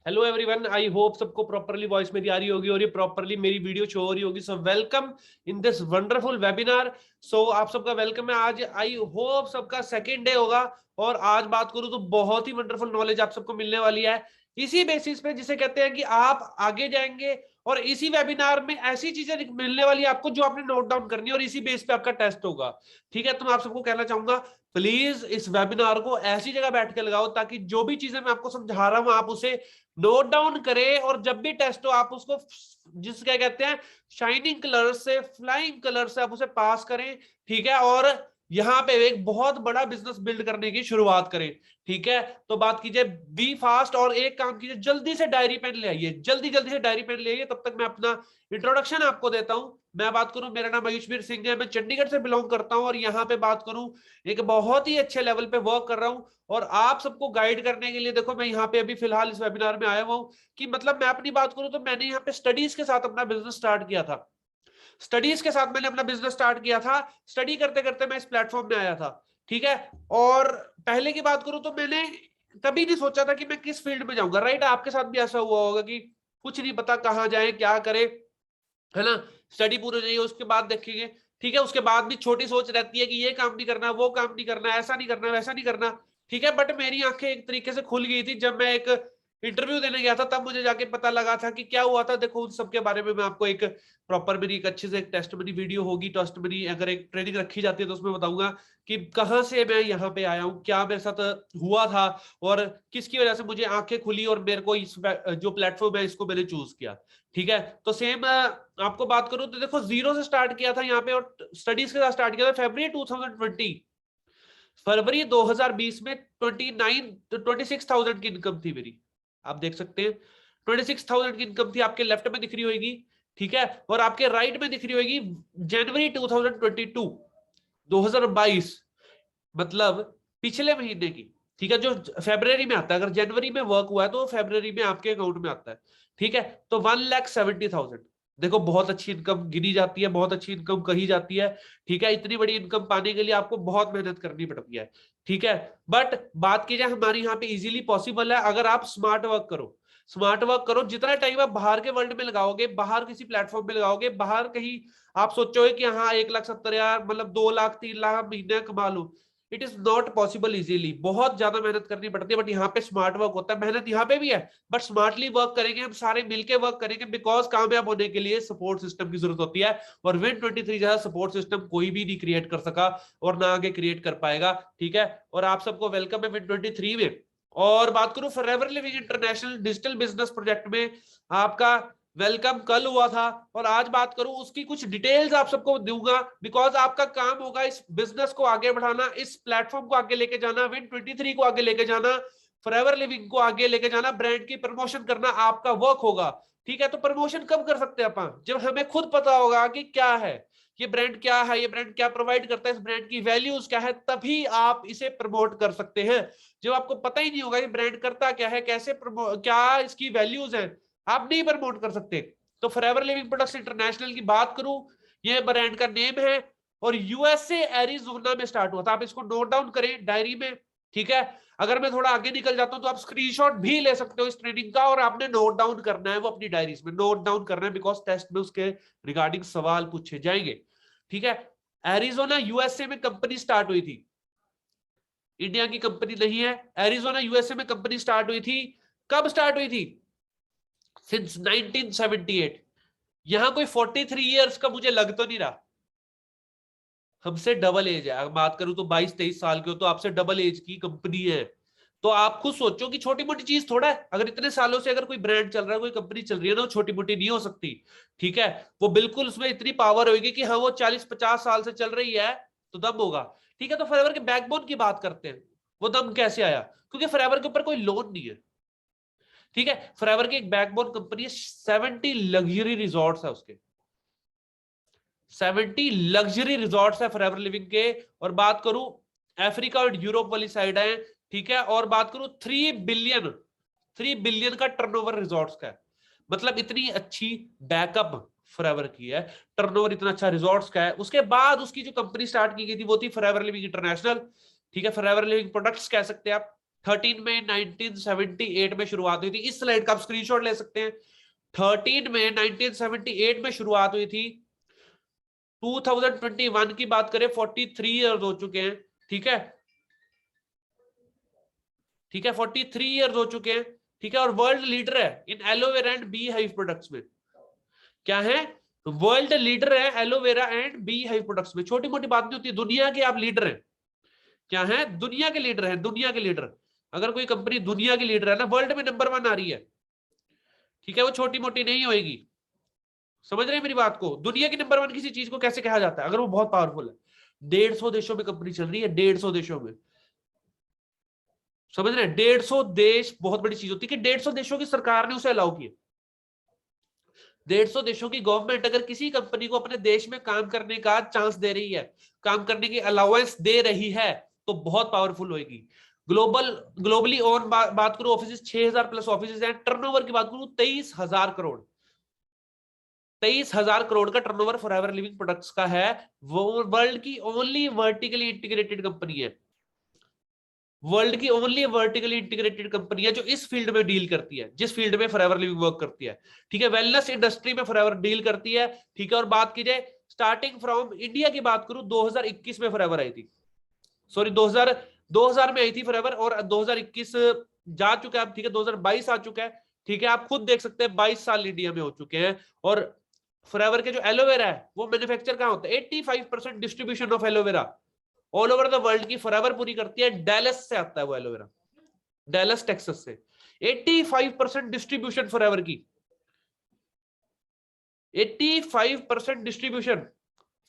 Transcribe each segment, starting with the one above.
Hello everyone, I hope सबको properly voice मेरी आ रही होगी और ये प्रॉपरली मेरी वीडियो शो हो रही होगी। So welcome in this wonderful webinar. So आप सबका वेलकम है। आज आई होप सबका सेकेंड डे होगा और आज बात करूं तो बहुत ही वंडरफुल नॉलेज आप सबको मिलने वाली है इसी बेसिस पे जिसे कहते हैं कि आप आगे जाएंगे। और इसी वेबिनार में ऐसी चीजें मिलने वाली है आपको जो आपने नोट डाउन करनी है और इसी बेस पे आपका टेस्ट होगा। ठीक है, तो मैं आप सबको कहना चाहूंगा प्लीज इस वेबिनार को ऐसी जगह बैठ के लगाओ ताकि जो भी चीजें मैं आपको समझा रहा हूं आप उसे नोट डाउन करें और जब भी टेस्ट हो आप उसको जिस क्या कहते हैं शाइनिंग कलर से, फ्लाइंग कलर से आप उसे पास करें। ठीक है, और यहां पे एक बहुत बड़ा बिजनेस बिल्ड करने की शुरुआत करें। ठीक है, तो बात कीजिए बी फास्ट और एक काम कीजिए, जल्दी से डायरी पेन ले आइए, जल्दी जल्दी से डायरी पेन ले आइए। तब तक मैं अपना इंट्रोडक्शन आपको देता हूं। मैं बात करूं, मेरा नाम आयुषवीर सिंह है, मैं चंडीगढ़ से बिलोंग करता हूं और यहाँ पे बात करूं एक बहुत ही अच्छे लेवल पे वर्क कर रहा हूं और आप सबको गाइड करने के लिए देखो मैं यहाँ पे अभी फिलहाल इस वेबिनार में आया हुआ हूँ कि मतलब मैं अपनी बात करूं तो मैंने यहाँ पे स्टडीज के साथ अपना बिजनेस स्टार्ट किया था। स्टडीज के साथ मैंने अपना बिजनेस स्टार्ट किया था, स्टडी करते करते मैं इस प्लेटफॉर्म में आया था। ठीक है, और पहले की बात करूं तो मैंने कभी नहीं सोचा था कि मैं किस फील्ड में जाऊंगा। राइट, आपके साथ भी ऐसा हुआ होगा कि कुछ नहीं पता कहाँ जाए क्या करे, है ना। स्टडी पूरी हो जाइए उसके बाद देखेंगे। ठीक है, उसके बाद भी छोटी सोच रहती है कि ये काम नहीं करना, वो काम नहीं करना, ऐसा नहीं करना, वैसा नहीं करना। ठीक है, बट मेरी आंखें एक तरीके से खुल गई थी जब मैं एक इंटरव्यू देने गया था, तब मुझे जाके पता लगा था कि क्या हुआ था। देखो उन सबके बारे में मैं आपको एक प्रॉपर मेरी एक अच्छे से एक टेस्टमनी वीडियो होगी, टेस्टमनी अगर एक ट्रेनिंग रखी जाती है तो उसमें बताऊंगा कि कहाँ से मैं यहाँ पे आया हूँ, क्या मेरे साथ हुआ था और किसकी वजह से मुझे आंखें खुली और मेरे को इस जो प्लेटफॉर्म है इसको मैंने चूज किया। ठीक है, तो सेम आपको बात करूं तो देखो जीरो से स्टार्ट किया था यहाँ पे और स्टडीज के साथ स्टार्ट किया था फरवरी 2020। फरवरी 2020 में 26,000 की इनकम थी मेरी। आप देख सकते हैं 26,000 की इनकम थी, आपके लेफ्ट में दिख रही होगी। ठीक है, और आपके राइट में दिख रही होगी जनवरी 2022, 2022, मतलब पिछले महीने की। ठीक है, जो फेब्रवरी में आता है, अगर जनवरी में वर्क हुआ है तो फेब्रवरी में आपके अकाउंट में आता है। ठीक है, तो 1,70,000 देखो बहुत अच्छी इनकम गिनी जाती है, बहुत अच्छी इनकम कही जाती है। ठीक है, इतनी बड़ी इनकम पाने के लिए आपको बहुत मेहनत करनी पड़ती है। ठीक है, बट बात की जाए हमारे यहाँ पे इजीली पॉसिबल है अगर आप स्मार्ट वर्क करो। स्मार्ट वर्क करो, जितना टाइम आप बाहर के वर्ल्ड में लगाओगे, बाहर किसी प्लेटफॉर्म में लगाओगे, बाहर कहीं आप सोचोगे कि हाँ 1,70,000 मतलब 2 लाख 3 लाख महीने कमा लो, it is not possible easily. बहुत ज्यादा मेहनत करनी पड़ती है, बट यहाँ पे स्मार्ट वर्क होता है। मेहनत यहाँ पे भी है बट स्मार्टली वर्क करेंगे, हम सारे मिलके वर्क करेंगे, बिकॉज कामयाब होने के लिए सपोर्ट सिस्टम की जरूरत होती है और Win23 जैसा सपोर्ट सिस्टम कोई भी नहीं क्रिएट कर सका और ना आगे क्रिएट कर पाएगा। ठीक है, और आप सबको वेलकम है Win23 में। और बात करूं forever living international digital business project में, आपका वेलकम कल हुआ था और आज बात करूं उसकी कुछ डिटेल्स आप सबको दूंगा, बिकॉज आपका काम होगा इस बिजनेस को आगे बढ़ाना, इस प्लेटफॉर्म को आगे लेके जाना, Win23 को आगे लेके जाना, फॉरएवर लिविंग को आगे लेके जाना, ब्रांड की प्रमोशन करना आपका वर्क होगा। ठीक है, तो प्रमोशन कब कर सकते हैं अपन, जब हमें खुद पता होगा कि क्या है ये ब्रांड, क्या है ये ब्रांड, क्या प्रोवाइड करता है, इस ब्रांड की वैल्यूज क्या है, तभी आप इसे प्रमोट कर सकते हैं। जब आपको पता ही नहीं होगा ये ब्रांड करता क्या है, कैसे क्या इसकी वैल्यूज है, आप नहीं प्रमोट कर सकते। तो फॉरएवर लिविंग प्रोडक्ट्स इंटरनेशनल की बात करूं, ये ब्रांड का नेम है और यूएसए एरिजोना में स्टार्ट हुआ था। आप इसको नोट डाउन करें डायरी में। ठीक है, अगर मैं थोड़ा आगे निकल जाता हूं तो आप स्क्रीनशॉट भी ले सकते हो इस ट्रेनिंग का और आपने नोट डाउन करना है, वो अपनी डायरीज में नोट डाउन करना है, बिकॉज टेस्ट में उसके रिगार्डिंग सवाल पूछे जाएंगे। ठीक है, एरिजोना यूएसए में कंपनी स्टार्ट हुई थी, इंडिया की कंपनी नहीं है। एरिजोना यूएसए में कंपनी स्टार्ट हुई थी। कब स्टार्ट हुई थी? सिंस 1978। यहां कोई 43 इयर्स का मुझे लग तो नहीं रहा, हमसे डबल एज है। अगर बात करूं तो 22-23 साल के हो तो आपसे डबल एज की कंपनी है। तो आप खुद सोचो कि छोटी मोटी चीज थोड़ा है, अगर इतने सालों से अगर कोई ब्रांड चल रहा है, कोई कंपनी चल रही है ना, वो छोटी मोटी नहीं हो सकती। ठीक है, वो बिल्कुल उसमें इतनी पावर होगी कि हाँ वो 40-50 साल से चल रही है तो दम होगा। ठीक है, तो फॉरएवर के बैकबोन की बात करते हैं, वो दम कैसे आया? क्योंकि फॉरएवर के ऊपर कोई लोन नहीं है। ठीक है, फॉरएवर की एक बैकबोन कंपनी है, 70 लग्जरी रिजॉर्ट्स है उसके, 70 लग्जरी रिजॉर्ट्स है फॉरएवर लिविंग के। और बात करूं अफ्रीका और यूरोप वाली साइड है। ठीक है, और बात करूं 3 बिलियन का टर्नओवर रिजॉर्ट्स का है, मतलब इतनी अच्छी बैकअप फॉरएवर की है, टर्नओवर इतना अच्छा रिजॉर्ट्स का है। उसके बाद उसकी जो कंपनी स्टार्ट की गई थी वो थी फॉरएवर लिविंग इंटरनेशनल। ठीक है, फॉरएवर लिविंग प्रोडक्ट्स कह सकते हैं आप। 13 में 1978 में शुरुआत हुई थी। इस स्लाइड का आप स्क्रीनशॉट ले सकते हैं। 13 में 1978 में शुरुआत हुई थी। 2021 की बात करें 43 ईयर्स हो चुके हैं। ठीक है, ठीक है, 43 ईयर्स हो चुके हैं। ठीक है, और वर्ल्ड लीडर है in aloe vera and beehive products में। क्या है? वर्ल्ड लीडर है aloe vera and beehive products में। छोटी मोटी बात नहीं होती, दुनिया के आप लीडर हैं। क्या है? दुनिया के लीडर हैं, दुनिया के लीडर। अगर कोई कंपनी दुनिया की लीडर है ना, वर्ल्ड में नंबर 1 आ रही है, ठीक है, वो छोटी मोटी नहीं होगी। समझ रहे हैं मेरी बात को? दुनिया की नंबर 1 किसी चीज को कैसे कहा जाता है? अगर वो बहुत पावरफुल है। 150 देशों में कंपनी चल रही है, 150 देशों में। समझ रहे हैं? 150 देश बहुत बड़ी चीज होती है कि 150 देशों की सरकार ने उसे अलाउ किया। 150 देशों की गवर्नमेंट अगर किसी कंपनी को अपने देश में काम करने का चांस दे रही है, काम करने की अलाउंस दे रही है, तो बहुत पावरफुल होगी। ग्लोबली ऑन बात करूं, ऑफिस 6000 प्लस ऑफिस हैं। टर्नओवर की बात करूं 23,000 करोड़। 23,000 करोड़ का टर्नओवर फॉरएवर लिविंग प्रोडक्ट्स का है। वो वर्ल्ड की ओनली वर्टिकली इंटीग्रेटेड कंपनी है। वर्ल्ड की ओनली वर्टिकली इंटीग्रेटेड कंपनी है जो इस फील्ड में डील करती है, जिस फील्ड में फॉरएवर लिविंग वर्क करती है। ठीक है, वेलनेस इंडस्ट्री में फॉरएवर डील करती है। ठीक है, और बात की जाए स्टार्टिंग फ्रॉम इंडिया की बात करूं, 2021 में फॉरएवर आई थी। सॉरी, 2000 में आई थी फॉरएवर, और 2021 जा चुका है। ठीक है, 2022 आ चुका है। ठीक है, आप खुद देख सकते हैं 22 साल इंडिया में हो चुके हैं। और फॉरएवर के जो एलोवेरा है वो मैन्युफैक्चर कहां होता है? 85% distribution of aloe vera all over the world की फॉरएवर पूरी करती है। डैलस से आता है वो एलोवेरा, डैलस टेक्सास से। 85% डिस्ट्रीब्यूशन फॉरएवर की, 85% डिस्ट्रीब्यूशन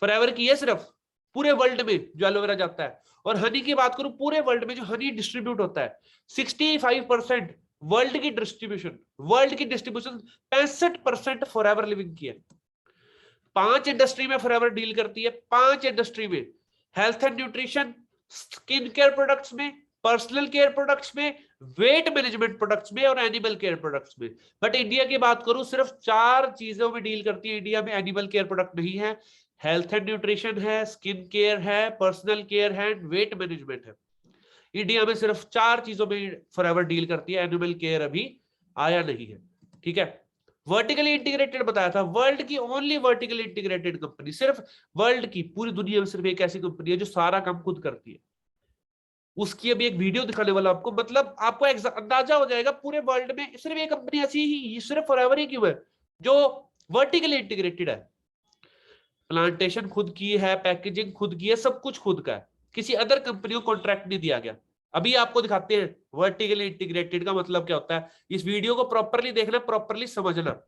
फॉरएवर की है सिर्फ पूरे वर्ल्ड में जो एलोवेरा जाता है। और हनी की बात करूं, पूरे वर्ल्ड में जो हनी डिस्ट्रीब्यूट होता है 65% वर्ल्ड की डिस्ट्रीब्यूशन, 65% फॉरएवर लिविंग की है। 5 इंडस्ट्री में फॉरएवर डील करती है, 5 इंडस्ट्री में। Health and nutrition, skin care products में, पर्सनल केयर प्रोडक्ट्स में, वेट मैनेजमेंट प्रोडक्ट्स में, और एनिमल केयर प्रोडक्ट्स में। बट इंडिया की बात करूं, सिर्फ 4 चीजों में डील करती है इंडिया में। एनिमल केयर प्रोडक्ट नहीं है, हेल्थ एंड न्यूट्रिशन है, स्किन केयर है, पर्सनल केयर है, वेट मैनेजमेंट है। इंडिया में सिर्फ 4 चीजों में फॉरएवर डील करती है, एनिमल केयर अभी आया नहीं है। ठीक है, वर्टिकली इंटीग्रेटेड बताया था, वर्ल्ड की ओनली वर्टिकली इंटीग्रेटेड कंपनी, सिर्फ वर्ल्ड की, पूरी दुनिया में सिर्फ एक ऐसी कंपनी है जो सारा काम खुद करती है। उसकी अभी एक वीडियो दिखाने वाला आपको, मतलब आपको अंदाजा हो जाएगा पूरे वर्ल्ड में सिर्फ एक कंपनी ऐसी ही, सिर्फ फॉरएवर ही क्यों है, जो वर्टिकली इंटीग्रेटेड है। प्लांटेशन खुद की है, पैकेजिंग खुद की है, सब कुछ खुद का है। किसी अदर कंपनी को कॉन्ट्रैक्ट नहीं दिया गया। अभी आपको दिखाते हैं वर्टिकली इंटीग्रेटेड का मतलब क्या होता है। इस वीडियो को प्रॉपरली देखना, प्रॉपरली समझना।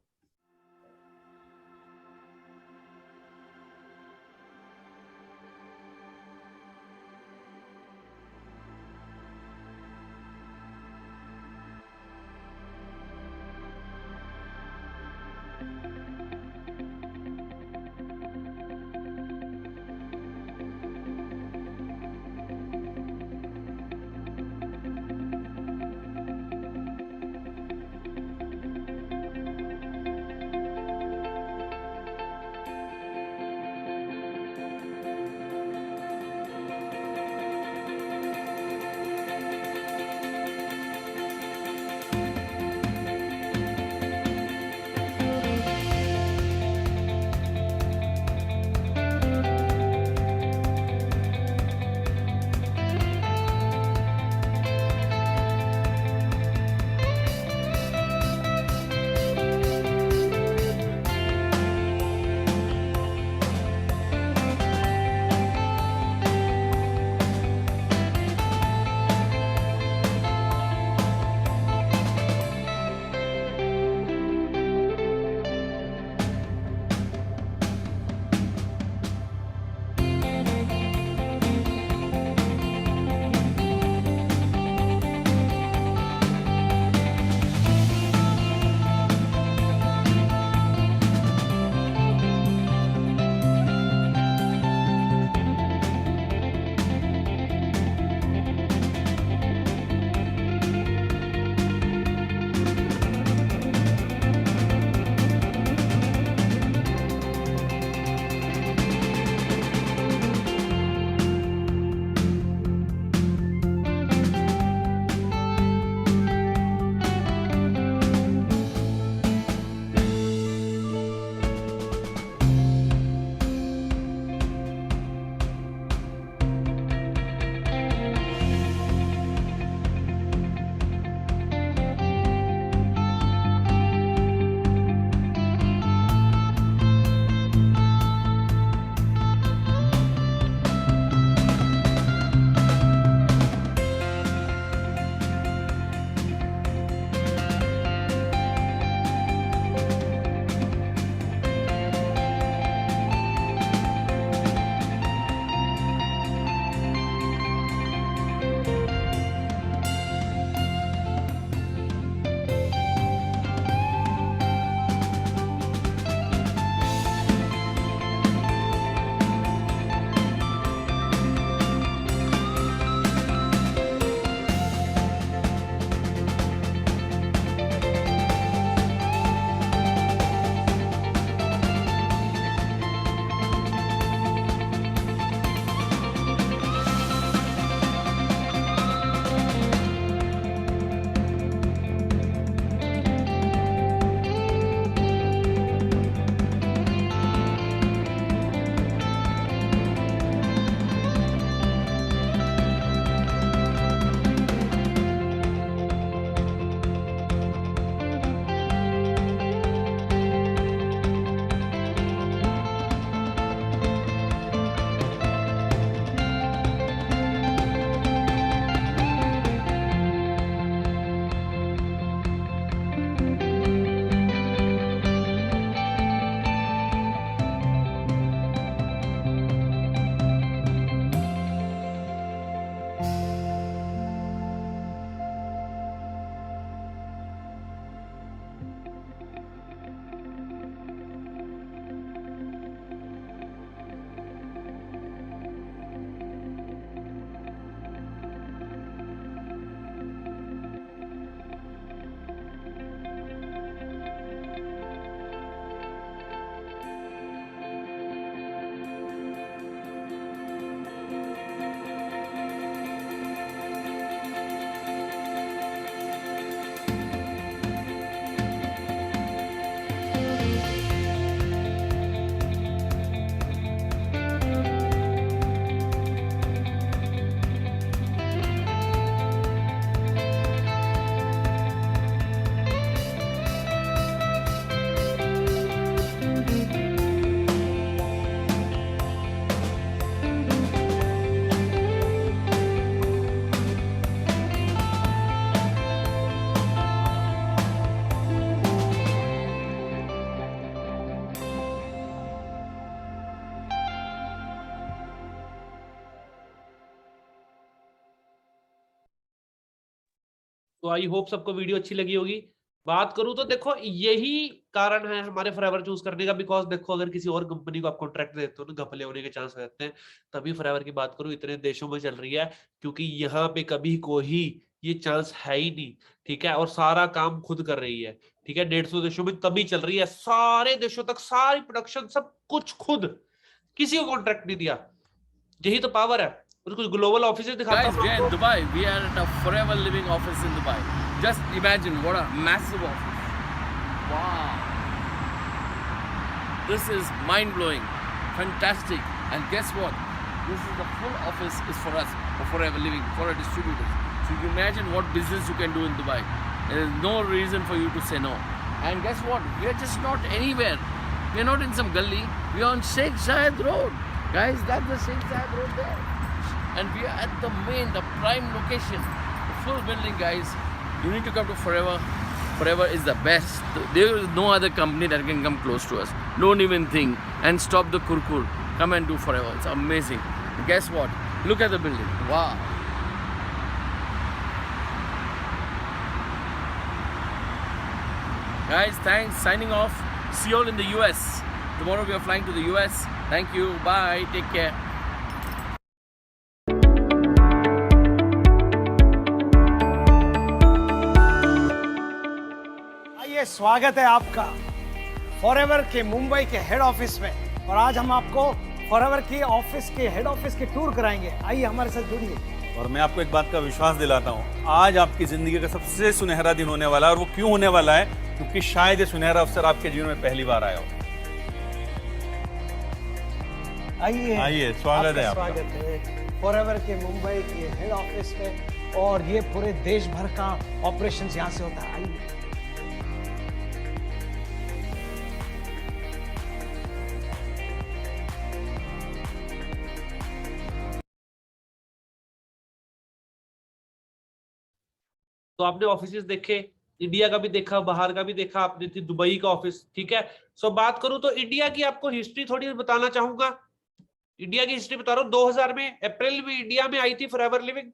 तो आई होप सबको वीडियो अच्छी लगी होगी। बात करूं तो देखो यही कारण है हमारे फॉरएवर चूज करने का, बिकॉज देखो अगर किसी और कंपनी को आप कॉन्ट्रैक्ट देते हो ना, घपले होने के चांस रहते हैं। तभी फॉरएवर की बात करूं इतने देशों में चल रही है, क्योंकि यहाँ पे कभी कोई ये चांस है ही नहीं, ठीक है। और सारा काम खुद कर रही है, ठीक है। 150 देशों में तभी चल रही है, सारे देशों तक सारी प्रोडक्शन सब कुछ खुद, किसी को कॉन्ट्रैक्ट नहीं दिया। यही तो पावर है। और कुछ ग्लोबल ऑफिसेज दिखाता Guys, we are in Dubai. We are at a Forever Living office in Dubai. Just imagine what a massive office. Wow. This is mind-blowing. Fantastic. And guess what? This is the full office is for us, for Forever Living, for our distributors. So you can imagine what business you can do in Dubai. There is no reason for you to say no. And guess what? We are just not anywhere. We are not in some gully. We are on Sheikh Zayed Road. Guys, that's the Sheikh Zayed Road there. And we are at the prime location, the full building, guys. You need to come to Forever. Forever is the best. There is no other company that can come close to us. Don't even think and stop the kurkur. Come and do Forever. It's amazing. And guess what? Look at the building. Wow. Guys, thanks. Signing off. See you all in the US. Tomorrow we are flying to the US. Thank you. Bye. Take care. स्वागत है आपका forever के मुंबई के head office में। और आज हम आपको फॉरएवर के ऑफिस के हेड ऑफिस के टूर कराएंगे। आइए हमारे साथ जुड़िए। और मैं आपको एक बात का विश्वास दिलाता हूँ, आज आपकी जिंदगी का सबसे सुनहरा दिन होने वाला है। और वो क्यों होने वाला है? क्योंकि शायद ये सुनहरा अवसर आपके जीवन में पहली बार आया हो। आइए, स्वागत है आपका। स्वागत है फॉरएवर के मुंबई के हेड ऑफिस में। और ये पूरे देश भर का ऑपरेशन यहाँ से होता है। आइए। तो आपने ऑफिसेज देखे, इंडिया का भी देखा, बाहर का भी देखा आपने, थी दुबई का ऑफिस, ठीक है। सो बात करूं तो इंडिया की आपको हिस्ट्री थोड़ी बताना चाहूंगा। इंडिया की हिस्ट्री बता रहा हूं। 2000 में अप्रैल में इंडिया में आई थी फॉरएवर लिविंग।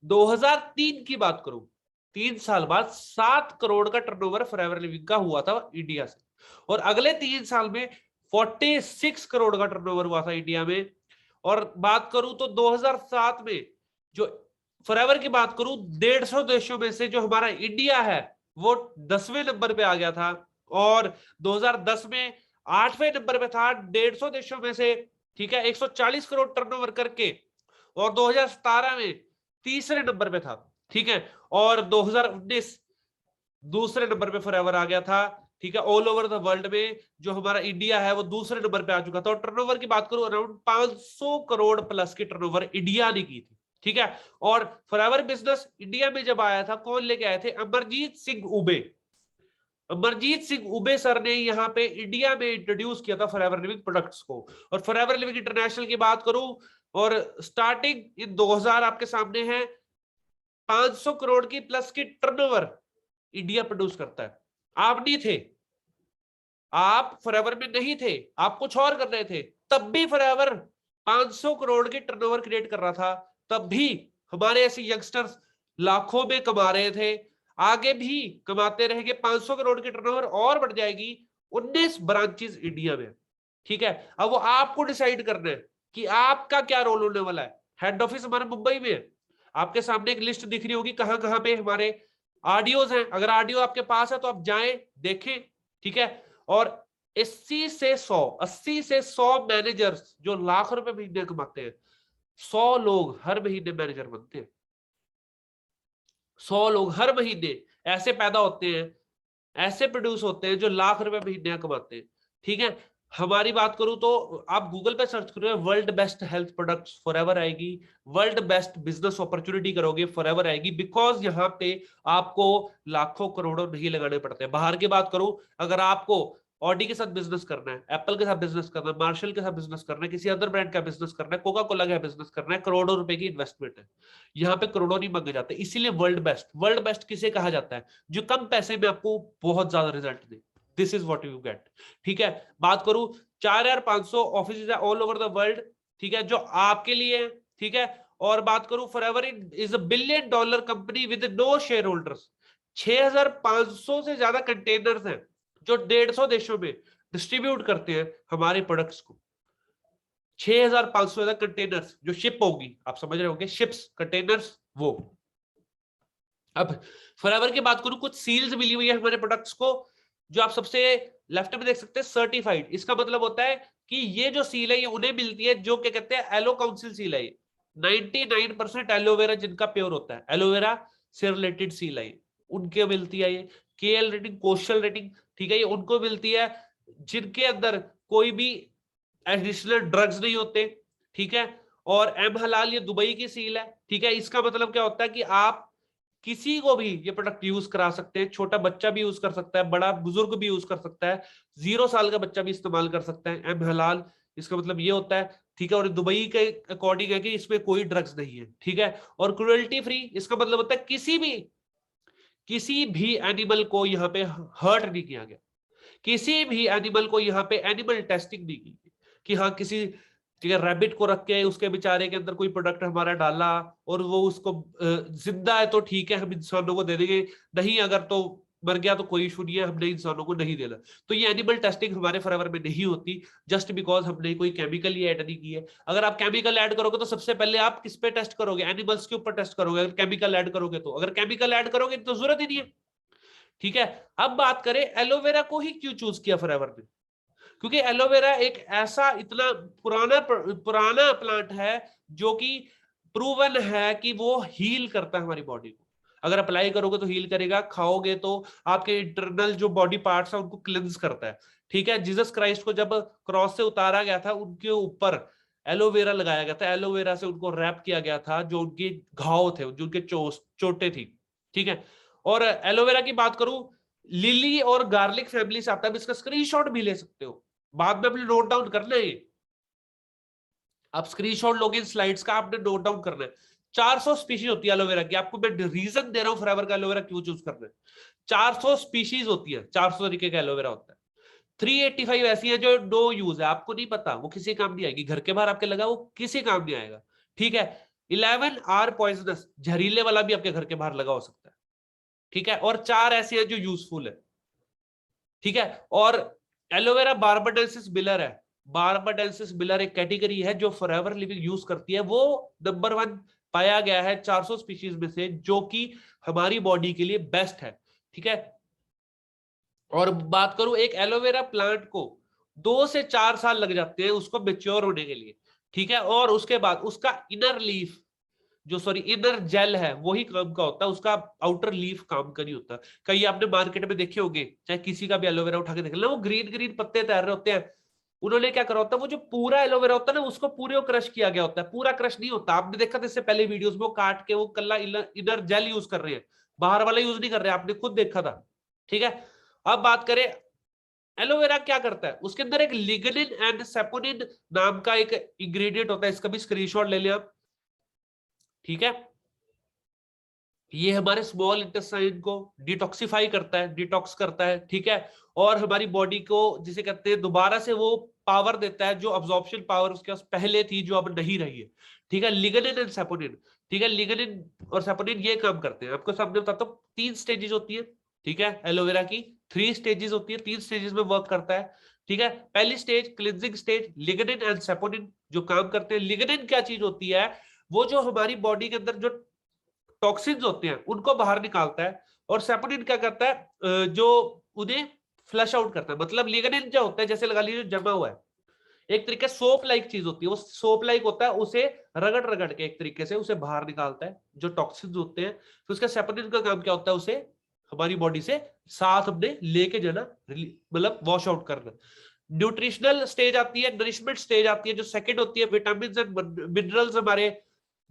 2003 की बात करूं, 3 साल बाद 7 करोड़ का टर्नओवर फॉरएवर लिविंग का हुआ था इंडिया से। और अगले 3 साल में 46 करोड़ का टर्नओवर हुआ था इंडिया में। और बात करूं तो 2007 में जो फॉरएवर की बात करूं, 150 देशों में से जो हमारा इंडिया है वो 10वें नंबर पे आ गया था। और 2010 में 8वें नंबर पे था 150 देशों में से, ठीक है, 140 करोड़ टर्नओवर करके। और 2017 में तीसरे नंबर पे था, ठीक है। और 2019 दूसरे नंबर पे फॉरएवर आ गया था, ठीक है। ऑल ओवर द वर्ल्ड में जो हमारा इंडिया है वो दूसरे नंबर पे आ चुका था। और टर्नओवर की बात करूं, अराउंड 500 करोड़ प्लस की टर्नओवर इंडिया ने की थी, ठीक है। और फॉरएवर बिजनेस इंडिया में जब आया था, कौन लेके आए थे? Amarjeet Singh ube. Amarjeet Singh ube sir ने यहाँ पे इंडिया में इंट्रोड्यूस किया था फॉरएवर लिविंग प्रोडक्ट्स को। और फॉरएवर लिविंग इंटरनेशनल की बात करूं, और स्टार्टिंग इन 2000 आपके सामने है, 500 करोड़ की प्लस की टर्नओवर इंडिया प्रोड्यूस करता है। आप नहीं थे, आप फॉरएवर में नहीं थे, आप कुछ और कर रहे थे, तब भी फॉरएवर 500 करोड़ की टर्नओवर क्रिएट कर रहा था। तब भी हमारे ऐसे यंगस्टर्स लाखों में कमा रहे थे, आगे भी कमाते रहेंगे। 500 करोड़ की टर्नओवर और बढ़ जाएगी। 19 ब्रांचेस इंडिया में, ठीक है। अब वो आपको डिसाइड करना है कि आपका क्या रोल होने वाला है। हेड ऑफिस हमारे मुंबई में है, आपके सामने एक लिस्ट दिख रही होगी कहां कहां पे हमारे ऑडियोज हैं। अगर ऑडियो आपके पास है तो आप जाएं, देखें, ठीक है। और 80 से 100 मैनेजर्स जो लाख रुपए महीने कमाते हैं, 100 लोग हर महीने मैनेजर बनते हैं। 100 लोग हर महीने ऐसे पैदा होते हैं, ऐसे प्रोड्यूस होते हैं जो लाख रुपए महीने कमाते हैं, ठीक है। हमारी बात करूं तो आप गूगल पे सर्च करोगे, world best health products forever आएगी, वर्ल्ड बेस्ट बिजनेस अपॉर्चुनिटी करोगे फॉरएवर आएगी। बिकॉज यहाँ पे आपको लाखों करोड़ों नहीं लगाने पड़ते हैं। बाहर की बात करूं, अगर आपको ऑडी के साथ बिजनेस करना है, एप्पल के साथ बिजनेस करना है, मार्शल के साथ बिजनेस करना है, किसी अदर ब्रांड का बिजनेस करना है, कोका कोला का बिजनेस करना है, करोड़ों रुपए की इन्वेस्टमेंट है। यहाँ पे करोड़ों नहीं मांगे जाते। इसीलिए वर्ल्ड बेस्ट किसे कहा जाता है? जो कम पैसे में आपको बहुत ज्यादा result they. This is what you get, ठीक है। बात करूं, 4500 ऑफिस है ऑल ओवर द वर्ल्ड, ठीक है, जो आपके लिए है, ठीक है। और बात करूं forever is a $1 billion company with no share holders. 6500 से ज्यादा कंटेनर्स हैं जो 150 देशों में डिस्ट्रीब्यूट करते हैं हमारे प्रोडक्ट्स को। 6500 ज्यादा कंटेनर्स जो शिप होगी, आप समझ रहे होंगे, शिप्स, कंटेनर्स, वो। अब फॉरएवर की बात करूं, कुछ सील्स मिली हुई है हमारे प्रोडक्ट्स को, जो आप सबसे लेफ्ट में देख सकते हैं, सर्टिफाइड। इसका मतलब होता है कि ये जो सील है ये उन्हें मिलती है जो क्या कहते हैं, एलो काउंसिल सील है। 99% एलोवेरा जिनका प्योर होता है, एलोवेरा से रिलेटेड सील है, उनके मिलती है ये। केएल रेटिंग, कोस्टल रेटिंग, ठीक है, ये उनको मिलती है जिनके अंदर कोई भी एडिशनल ड्रग्स नहीं होते, ठीक है। और एम हलाल ये दुबई की सील है, ठीक है। इसका मतलब क्या होता है कि आप किसी को भी ये प्रोडक्ट यूज करा सकते हैं, छोटा बच्चा भी यूज कर सकता है, बड़ा बुजुर्ग भी यूज कर सकता है, 0 साल का बच्चा भी इस्तेमाल कर सकता है। एम हलाल इसका मतलब ये होता है, ठीक है। और दुबई के अकॉर्डिंग है कि इसमें कोई ड्रग्स नहीं है, ठीक है। और क्रुएल्टी फ्री, इसका मतलब होता है किसी भी एनिमल को यहाँ पे हर्ट नहीं किया गया, किसी भी एनिमल को यहाँ पे एनिमल टेस्टिंग नहीं की कि हाँ किसी, ठीक है, रैबिट को रख के उसके बेचारे के अंदर कोई प्रोडक्ट हमारा डाला और वो उसको जिंदा है तो ठीक है हम इंसानों को दे देंगे, नहीं अगर तो मर गया तो कोई इशू नहीं है, हमने इंसानों को नहीं देना। तो ये एनिमल टेस्टिंग हमारे फॉरएवर में नहीं होती, जस्ट बिकॉज हमने कोई केमिकल ही ऐड नहीं की है। अगर आप केमिकल ऐड करोगे तो सबसे पहले आप किस पे टेस्ट करोगे, एनिमल्स के ऊपर टेस्ट करोगे अगर केमिकल ऐड करोगे तो। अगर केमिकल ऐड करोगे तो जरूरत ही नहीं है, ठीक है। अब बात करें एलोवेरा को ही क्यों चूज किया फॉरएवर ने, क्योंकि एलोवेरा एक ऐसा इतना पुराना प्लांट है जो कि प्रूवन है कि वो हील करता है हमारी बॉडी को। अगर अप्लाई करोगे तो हील करेगा, खाओगे तो आपके इंटरनल जो बॉडी पार्ट्स है उनको क्लिंस करता है, ठीक है। जीसस क्राइस्ट को जब क्रॉस से उतारा गया था, उनके ऊपर एलोवेरा लगाया गया था, एलोवेरा से उनको रैप किया गया था, जो उनके घाव थे, जो उनके चोटें थी, ठीक है। और एलोवेरा की बात करूं, लिली और गार्लिक फैमिली से आता है, इसका स्क्रीनशॉट भी ले सकते हो, बाद में अपने नोट डाउन करना है। आप स्क्रीनशॉट लोगे इन स्लाइड्स का, आपने नोट डाउन करना है। 400 स्पीशीज होती है एलोवेरा की, आपको मैं रीजन दे रहा हूं फॉरएवर का एलोवेरा क्यों चूज करना है। 400 स्पीशीज होती है, 400 तरीके का एलोवेरा होता है। 385 ऐसी है जो नो यूज है, आपको नहीं पता, वो किसी काम नहीं आएगी, घर के बाहर आपके लगा वो किसी काम नहीं आएगा, ठीक है। 11 आर पॉइजनस, जहरीले वाला भी आपके घर के बाहर लगा हो सकता है, ठीक है। और 4 ऐसे हैं जो यूजफुल है, ठीक है। और एलोवेरा बार्बाडेंसिस बिलर है, बार्बाडेंसिस बिलर एक कैटेगरी है जो फॉरएवर लिविंग यूज करती है, वो नंबर 1 पाया गया है 400 स्पीशीज में से, जो कि हमारी बॉडी के लिए बेस्ट है, ठीक है। और बात करूं, एक एलोवेरा प्लांट को 2 से 4 साल लग जाते हैं उसको मैच्योर होने के लिए, ठीक है। और उसके बाद उसका इनर लीफ इनर जेल है वही काम का होता है, उसका आउटर लीफ काम का नहीं होता। कई आपने मार्केट में देखे होंगे, चाहे किसी का भी एलोवेरा उठा के देख लेना, वो ग्रीन ग्रीन पत्ते तैयार रहे होते हैं, उन्होंने क्या करा होता है, वो जो पूरा एलोवेरा होता है ना उसको पूरे को क्रश किया गया होता है, पूरा क्रश नहीं होता। आपने देखा था इससे पहले वीडियोस में, वो काट के वो कल्ला इनर जेल यूज कर रहे हैं, बाहर वाला यूज नहीं कर रहे, आपने खुद देखा था, ठीक है। अब बात करें एलोवेरा क्या करता है, उसके अंदर एक लिग्निन एंड सेपोनिन नाम का एक इंग्रेडिएंट होता है, इसका भी स्क्रीनशॉट ले लिया आप, ठीक है। ये हमारे स्मॉल इंटेस्टाइन को डिटॉक्सिफाई करता है, डिटॉक्स करता है, ठीक है। और हमारी बॉडी को जिसे कहते हैं दोबारा से वो पावर देता है जो अब्जॉर्प्शन पावर उसके पास पहले थी, जो अब नहीं रही है, ठीक है। लिग्निन एंड सेपोनिन, ठीक है, लिग्निन और सेपोनिन ये काम करते हैं। आपको सामने बताता हूं, 3 स्टेजेस होती है, ठीक है, एलोवेरा की 3 स्टेजेस होती है, 3 स्टेजेस में वर्क करता है, ठीक है। पहली stage cleansing stage, lignin and saponin जो काम करते हैं। लिग्निन क्या चीज होती है, वो जो हमारी बॉडी के अंदर जो टॉक्सिन्स होते हैं उनको बाहर निकालता है, और सेपोनिन क्या करता है, जो उन्हें फ्लश आउट करता है। मतलब लिग्निन क्या होता है, जैसे लगा लीजिए जमा हुआ है, एक तरीके सोप लाइक चीज होती है, वो सोप लाइक होता है, उसे रगड़ रगड़ के एक तरीके से उसे बाहर निकालता है जो टॉक्सिन्स होते हैं। तो उसका सेपोनिन का काम क्या होता है, उसे हमारी बॉडी से साथ हमने लेके जाना, मतलब वॉश आउट करना। न्यूट्रिशनल स्टेज आती है, नरिशमेंट स्टेज आती है, जो सेकंड होती है, विटामिन एंड मिनरल्स हमारे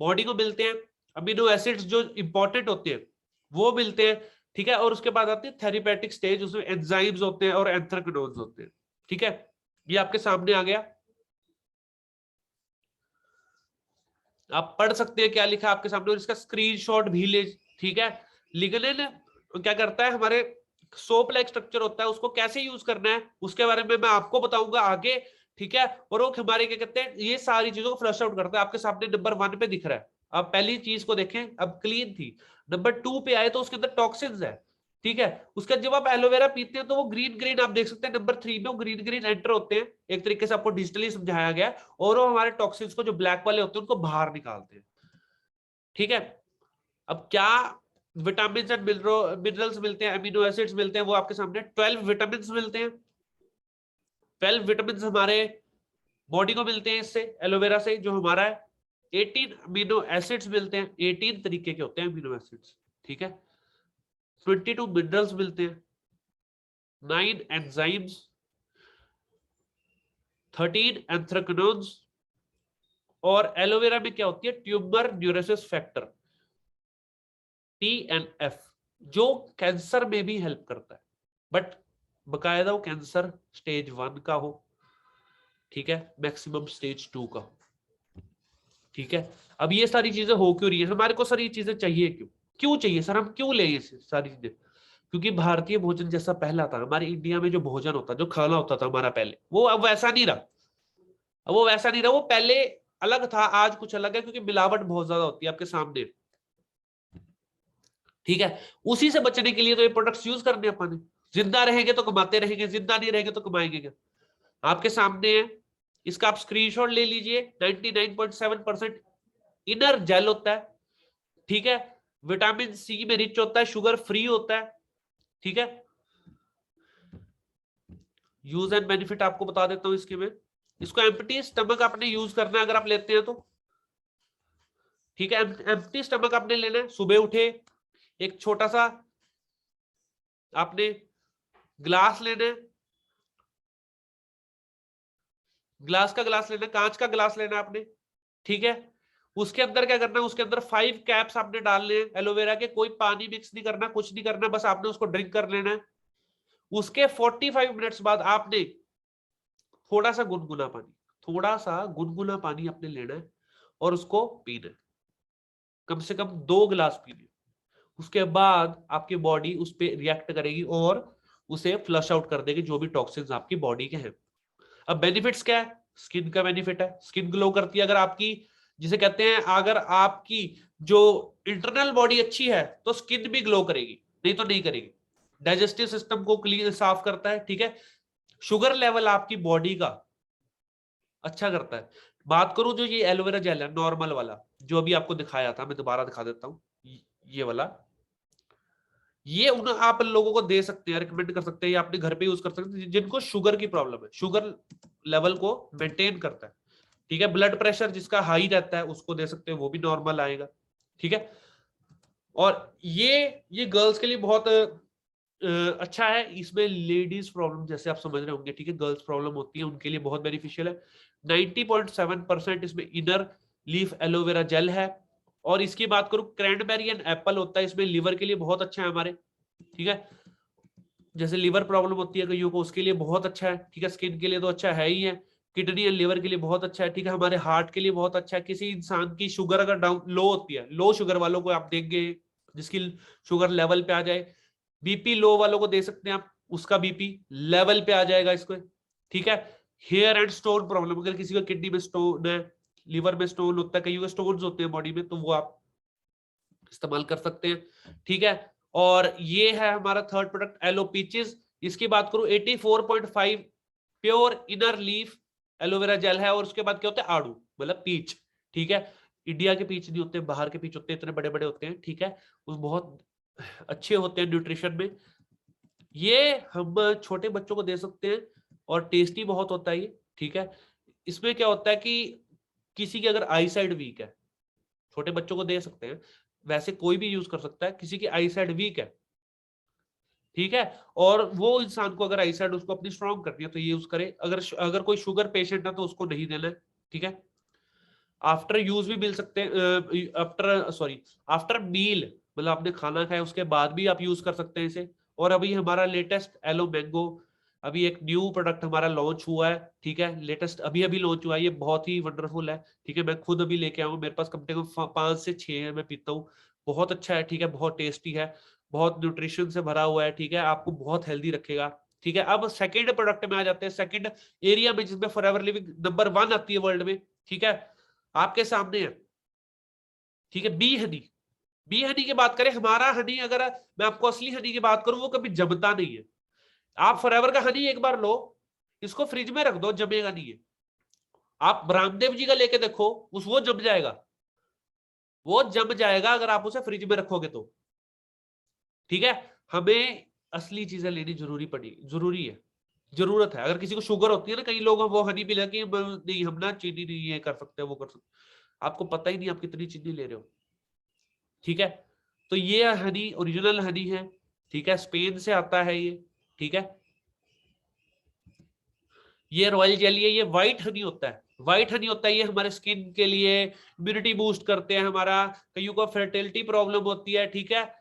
बॉडी को मिलते हैं, अमीनो एसिड्स जो इंपॉर्टेंट होते हैं वो मिलते हैं, ठीक है। और उसके बाद आती है थेरेपेटिक स्टेज, उसमें एंजाइम्स होते हैं और एंथ्रेक्नोन्स होते हैं, ठीक है। ये आपके सामने आ गया, आप पढ़ सकते हैं क्या लिखा आपके सामने, और इसका स्क्रीनशॉट भी ले, ठीक है। लिग्निन क्या करता है, हमारे सोप लाइक स्ट्रक्चर होता है, उसको कैसे यूज करना है उसके बारे में मैं आपको बताऊंगा आगे, ठीक है। और वो हमारे क्या कहते हैं, ये सारी चीजों को फ्लश आउट करता है, आपके सामने नंबर 1 पे दिख रहा है, अब पहली चीज को देखें, अब क्लीन थी। नंबर 2 पे आए तो उसके अंदर टॉक्सिन्स है, ठीक है। उसके बाद जब आप एलोवेरा पीते हैं तो वो ग्रीन ग्रीन आप देख सकते हैं, नंबर 3 में वो ग्रीन ग्रीन एंटर होते हैं, एक तरीके से आपको डिजिटली समझाया गया, और वो हमारे टॉक्सिन्स को जो ब्लैक वाले होते हैं उनको बाहर निकालते हैं, ठीक है। अब क्या विटामिन एंड मिनरल्स मिलते हैं, अमीनो एसिड्स मिलते हैं, वो आपके सामने 12 विटामिन मिलते हैं। 12 विटामिन हमारे बॉडी को मिलते हैं इससे, एलोवेरा से जो हमारा है। 18 अमीनो एसिड्स मिलते हैं, 18 तरीके के होते हैं अमीनो एसिड्स, ठीक है। 22 मिनरल्स मिलते हैं, 9 एंजाइम्स, 13 एंथ्रेक्नोन्स, और एलोवेरा में क्या होती है, ट्यूमर न्यूरोसिस फैक्टर TNF, जो कैंसर में भी हेल्प करता है, बट बकायदा वो कैंसर स्टेज 1 का हो, ठीक है, मैक्सिमम स्टेज 2 का, ठीक है। अब ये सारी चीजें हो क्यों रही है, हमारे को सर ये चीजें चाहिए क्यों, क्यों चाहिए सर, हम क्यों ले ये सारी चीजें? क्योंकि भारतीय भोजन जैसा पहला था, हमारे इंडिया में जो भोजन होता, जो खाना होता था हमारा पहले, वो अब वैसा नहीं रहा, वो वैसा नहीं रहा। वो पहले अलग था, आज कुछ अलग है, क्योंकि मिलावट बहुत ज्यादा होती है आपके सामने, ठीक है। उसी से बचने के लिए तो ये प्रोडक्ट्स यूज करने अपन, जिंदा रहेंगे तो कमाते रहेंगे, जिंदा नहीं रहेंगे तो कमाएंगे क्या? आपके सामने है, इसका आप स्क्रीनशॉट ले लीजिए। 99.7% इनर जेल होता है, ठीक है। विटामिन सी में रिच होता है, शुगर फ्री होता है, ठीक है। यूज एंड बेनिफिट आपको बता देता हूं इसके में। इसको एम्प्टी स्टमक आपने यूज करना है अगर आप लेते हैं तो, ठीक है। एम्प्टी स्टमक आपने लेना है, सुबह उठे एक छोटा सा आपने ग्लास लेना है, ग्लास का ग्लास लेना है, कांच का ग्लास लेना है आपने, ठीक है। उसके अंदर क्या करना है, उसके अंदर 5 कैप्स आपने डालने हैं एलोवेरा के, कोई पानी मिक्स नहीं करना, कुछ नहीं करना, बस आपने उसको ड्रिंक कर लेना है। उसके 45 मिनट्स बाद आपने थोड़ा सा गुनगुना पानी आपने लेना है और उसको पीना है, कम से कम 2 गिलास पीने। उसके बाद आपकी बॉडी उस पर रिएक्ट करेगी और उसे फ्लश आउट कर देगी जो भी टॉक्सिन्स आपकी बॉडी के हैं। अब बेनिफिट्स क्या है, स्किन का बेनिफिट है, स्किन ग्लो करती है। अगर आपकी, जिसे कहते हैं, अगर आपकी जो इंटरनल बॉडी अच्छी है तो स्किन भी ग्लो करेगी, नहीं तो नहीं करेगी। डाइजेस्टिव सिस्टम को क्लीन साफ करता है, ठीक है। शुगर लेवल आपकी बॉडी का अच्छा करता है। बात करूं जो ये एलोवेरा जेल है नॉर्मल वाला, जो अभी आपको दिखाया था, मैं दोबारा दिखा देता हूं, ये वाला, ये उन आप लोगों को दे सकते हैं, रिकमेंड कर सकते हैं, या अपने घर पे यूज कर सकते हैं जिनको शुगर की प्रॉब्लम है, शुगर लेवल को मेंटेन करता है, ठीक है। ब्लड प्रेशर जिसका हाई रहता है उसको दे सकते हैं, वो भी नॉर्मल आएगा, ठीक है। और ये गर्ल्स के लिए बहुत अच्छा है। इसमें लेडीज प्रॉब्लम जैसे आप समझ रहे होंगे, ठीक है, गर्ल्स प्रॉब्लम होती है, उनके लिए बहुत बेनिफिशियल है। 90.7% इसमें इनर लीफ एलोवेरा जेल है। और इसकी बात करूं, क्रैनबेरी एंड एप्पल होता है इसमें, लिवर के लिए बहुत अच्छा है हमारे, ठीक है। जैसे लिवर प्रॉब्लम होती है कईयों को, उसके लिए बहुत अच्छा है, ठीक है। स्किन के लिए तो अच्छा है ही है, किडनी एंड लिवर के लिए बहुत अच्छा है, ठीक है। हमारे हार्ट के लिए बहुत अच्छा है। किसी इंसान की शुगर अगर डाउन लो होती है, लो शुगर वालों को आप देंगे जिसकी शुगर लेवल पे आ जाए, बीपी लो वालों को दे सकते हैं आप, उसका बीपी लेवल पे आ जाएगा इसको, ठीक है। हेयर एंड स्टोन प्रॉब्लम, अगर किसी का किडनी में स्टोन है, लिवर में स्टोन होता है, कईयों के स्टोन्स होते हैं बॉडी में, तो वो आप इस्तेमाल कर सकते हैं, ठीक है। और ये है हमारा थर्ड प्रोडक्ट एलो पीचेस। इसकी बात करूं 84.5 pure inner leaf aloe vera gel है। और उसके बाद क्या होता है, आड़ू मतलब पीच, ठीक है। इंडिया के पीच नहीं होते, बाहर के पीच होते हैं, इतने बड़े बड़े होते हैं, ठीक है। वो बहुत अच्छे होते हैं न्यूट्रिशन में। ये हम छोटे बच्चों को दे सकते हैं और टेस्टी बहुत होता है ये, ठीक है। इसमें क्या होता है कि किसी की अगर आई साइड वीक है, छोटे बच्चों को दे सकते हैं, वैसे कोई भी यूज कर सकता है। किसी की आई साइड वीक है, ठीक है, और वो इंसान को अगर आई साइड उसको अपनी स्ट्रॉन्ग करनी है तो ये यूज करे। अगर कोई शुगर पेशेंट है तो उसको नहीं देना है, ठीक है। आफ्टर यूज भी मिल सकते हैं, आफ्टर मील, मतलब आपने खाना खाया उसके बाद भी आप यूज कर सकते हैं इसे। और अभी हमारा लेटेस्ट एलो मैंगो, अभी एक न्यू प्रोडक्ट हमारा लॉन्च हुआ है, ठीक है, लेटेस्ट अभी अभी लॉन्च हुआ है, ये बहुत ही वंडरफुल है, ठीक है। मैं खुद अभी लेके आऊँ, मेरे पास कम से कम 5 से 6 है, मैं पीता हूँ, बहुत अच्छा है, ठीक है, बहुत टेस्टी है, बहुत न्यूट्रिशन से भरा हुआ है, ठीक है, आपको बहुत हेल्दी रखेगा, ठीक है। अब सेकंड प्रोडक्ट में आ जाते हैं, सेकंड एरिया में जिसमें फॉरएवर लिविंग नंबर 1 आती है वर्ल्ड में, ठीक है। आपके सामने है ठीक है। बी हनी की बात करें, हमारा हनी, अगर मैं आपको असली हनी की बात करूं, वो कभी जमता नहीं है। आप फॉरएवर का हनी एक बार लो, इसको फ्रिज में रख दो, जमेगा नहीं है। आप रामदेव जी का लेके देखो, वो जम जाएगा, वो जम जाएगा अगर आप उसे फ्रिज में रखोगे तो। ठीक है, हमें असली चीजें लेनी जरूरी है, जरूरत है। अगर किसी को शुगर होती है ना, कई लोग वो हनी पिला के नहीं, हम ना चीनी नहीं है कर सकते, वो कर सकते, आपको पता ही नहीं आप कितनी चीनी ले रहे हो। ठीक है, तो ये हनी ओरिजिनल हनी है। ठीक है, स्पेन से आता है ये। ठीक है, ये रॉयल जेली है, ये व्हाइट हनी होता है, व्हाइट हनी होता है। ये हमारे स्किन के लिए इम्यूनिटी बूस्ट करते हैं, हमारा कईयों को फर्टिलिटी प्रॉब्लम होती है। ठीक है,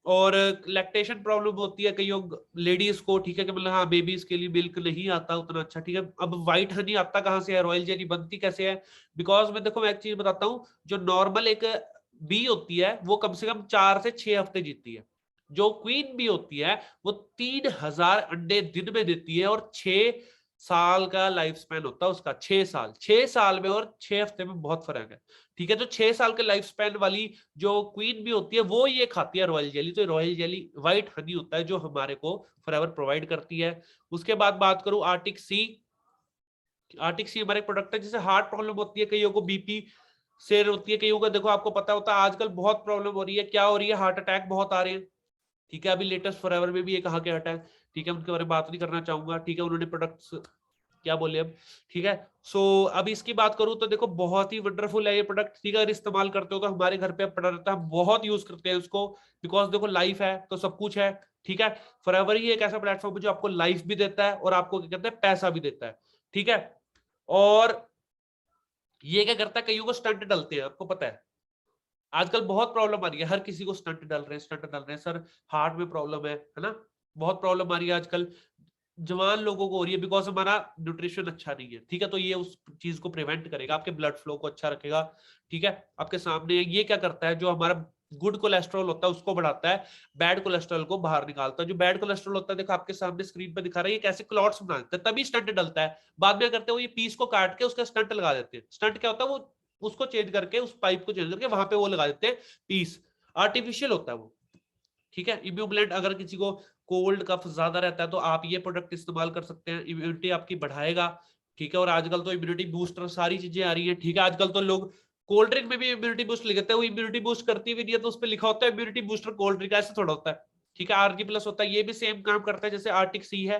और लैक्टेशन प्रॉब्लम होती है कईयों लेडीज को। ठीक है, कि मतलब हाँ बेबीज के लिए मिल्क नहीं आता उतना अच्छा। ठीक है, अब व्हाइट हनी आता कहाँ से है, रॉयल जेली बनती कैसे है? बिकॉज मैं देखो, मैं एक चीज बताता हूँ, जो नॉर्मल एक बी होती है वो कम से कम 4 से 6 हफ्ते जीती है। जो क्वीन बी होती है वो 3000 अंडे दिन में देती है, और 6 साल का लाइफ स्पैन होता है उसका। 6 साल में और 6 हफ्ते में बहुत फर्क है। ठीक है, तो 6 साल के लाइफ स्पैन वाली जो क्वीन भी होती है वो ये खाती है रॉयल जेली। तो रॉयल जेली व्हाइट हनी होता है जो हमारे को फॉरएवर प्रोवाइड करती है। उसके बाद बात करूं आर्टिक सी हमारे प्रोडक्ट है। जैसे हार्ट प्रॉब्लम होती है कईयों को, बीपी से होती है कईयों को, देखो आपको पता होता है आजकल बहुत प्रॉब्लम हो रही है। क्या हो रही है? हार्ट अटैक बहुत आ रहे हैं। ठीक है, अभी लेटेस्ट फॉरएवर में भी ये कहा गया अटैक। ठीक है, उनके बारे में बात नहीं करना चाहूंगा। ठीक है, उन्होंने प्रोडक्ट्स क्या बोले अब। ठीक है, सो अब इसकी बात करूं तो देखो बहुत ही वंडरफुल है ये प्रोडक्ट। ठीक है, अगर इस्तेमाल करते हो तो हमारे घर पे पड़ा रहता है, हम बहुत यूज करते हैं उसको। बिकॉज देखो लाइफ है तो सब कुछ है। ठीक है, फॉरएवर ही एक ऐसा प्लेटफॉर्म है जो आपको लाइफ भी देता है और आपको क्या कहते हैं, पैसा भी देता है। ठीक है, और ये क्या करता है, कईयों को स्टंट डलते हैं, आपको पता है आजकल बहुत प्रॉब्लम आ रही है, हर किसी को स्टंट डल रहे हैं सर, हार्ट में प्रॉब्लम है ना, बहुत प्रॉब्लम आ रही है आजकल, जवान लोगों को हो रही है, बिकॉज हमारा न्यूट्रिशन अच्छा नहीं है। ठीक है, तो ये उस चीज को प्रिवेंट करेगा, आपके ब्लड फ्लो को अच्छा रखेगा। ठीक है, आपके सामने ये क्या करता है, जो हमारा गुड कोलेस्ट्रॉल होता है उसको बढ़ाता है, बैड कोलेस्ट्रॉल को बाहर निकालता है। जो बैड कोलेस्ट्रॉल होता है, देखो आपके सामने स्क्रीन पे दिखा रहा है, ये कैसे क्लॉट्स बना देता है, तभी स्टंट डलता है। बाद में करते हैं वो ये पीस को काट के उसका स्टंट लगा देते हैं। स्टंट क्या होता है, वो उसको चेंज करके, उस पाइप को चेंज करके वहां पे वो लगा देते हैं पीस, आर्टिफिशियल होता है वो। ठीक है, इम्यूब्लेंट, अगर किसी को कोल्ड कफ ज्यादा रहता है तो आप ये प्रोडक्ट इस्तेमाल कर सकते हैं, इम्यूनिटी आपकी बढ़ाएगा। ठीक है, और आजकल तो इम्यूनिटी बूस्टर सारी चीजें आ रही है। ठीक है, आजकल तो लोग कोल्ड ड्रिंक में भी इम्यूनिटी बूस्ट लिखते हैं, वो इम्यूनिटी बूस्ट करती भी नहीं है, तो उस पर लिखा होता है इम्यूनिटी बूस्टर कोल्ड ड्रिंक, ऐसे थोड़ा होता है। ठीक है, आरजी प्लस होता है, ये भी सेम काम करता है जैसे आर्टिक सी है,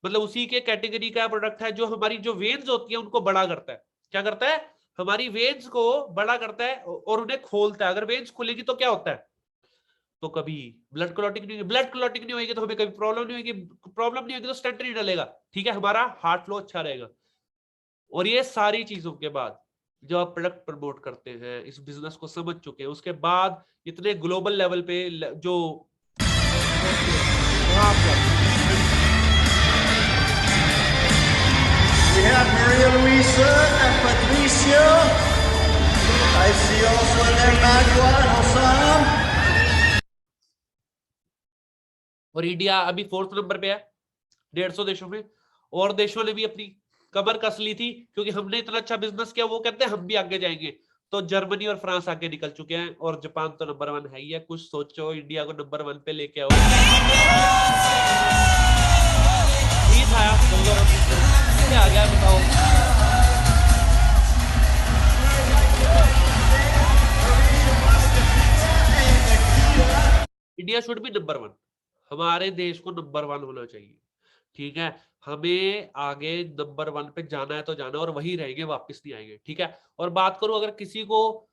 मतलब उसी के कैटेगरी का प्रोडक्ट है, जो हमारी जो वेन्स होती है उनको बड़ा करता है। क्या करता है? हमारी वेन्स को बड़ा करता है और उन्हें खोलता है। अगर वेन्स खुलेगी तो क्या होता है, तो कभी ब्लड क्लॉटिंग नहीं होगी, ब्लड क्लॉटिंग नहीं होगी तो हमें कभी प्रॉब्लम नहीं होगी, प्रॉब्लम नहीं होगी तो स्टंट नहीं डलेगा। ठीक है, हमारा हार्ट फ्लो अच्छा रहेगा। और ये सारी चीजों के बाद जो आप प्रोडक्ट प्रमोट करते हैं, इस बिजनेस को समझ चुके हैं, उसके बाद इतने ग्लोबल लेवल पे जो We have Maria Luisa and Patricio. I see also in there Magua and Hossam. और इंडिया अभी 4th नंबर पे है 150 देशों में, और देशों ने भी अपनी कमर कस ली थी क्योंकि हमने इतना अच्छा बिजनेस किया, वो कहते हैं हम भी आगे जाएंगे। तो जर्मनी और फ्रांस आगे निकल चुके हैं, और जापान तो नंबर 1 है ही है। कुछ सोचो, इंडिया को नंबर 1 पे लेके आओ। आ गया, बताओ। इंडिया शुड बी नंबर 1, हमारे देश को नंबर 1 होना चाहिए। ठीक है, हमें आगे नंबर 1 पे जाना है तो जाना, और वही रहेंगे, वापस नहीं आएंगे। ठीक है, और बात करूं, अगर किसी को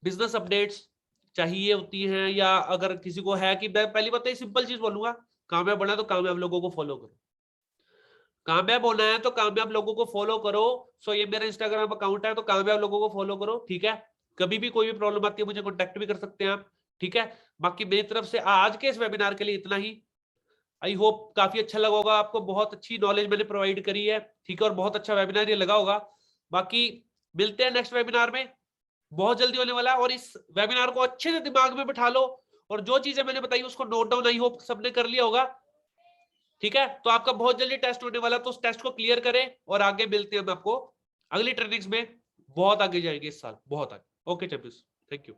बिजनेस अपडेट्स चाहिए होती हैं, या अगर किसी को है कि मैं पहली बात तो सिंपल चीज बोलूंगा, कामयाब बनना है तो कामयाब लोगों को फॉलो करो, कामयाब होना है तो कामयाब लोगों को फॉलो करो। सो ये मेरा इंस्टाग्राम अकाउंट है, तो कामयाब लोगों को फॉलो करो। ठीक है, कभी भी कोई भी प्रॉब्लम आती है मुझे कॉन्टेक्ट भी कर सकते हैं आप। ठीक है, बाकी मेरी तरफ से आज के इस वेबिनार के लिए इतना ही। आई होप काफी अच्छा लगा होगा आपको, बहुत अच्छी नॉलेज मैंने प्रोवाइड करी है। ठीक है, और बहुत अच्छा वेबिनार ये लगा होगा। बाकी मिलते हैं नेक्स्ट वेबिनार में, बहुत जल्दी होने वाला है। और इस वेबिनार को अच्छे से दिमाग में बिठा लो, और जो चीजें मैंने बताई उसको नोट डाउन, आई होप सबने कर लिया होगा। ठीक है, तो आपका बहुत जल्दी टेस्ट होने वाला है, तो उस टेस्ट को क्लियर करें, और आगे मिलते हैं हम आपको अगली ट्रेनिंग्स में। बहुत आगे जाएंगे इस साल, बहुत आगे। Okay champions, thank you.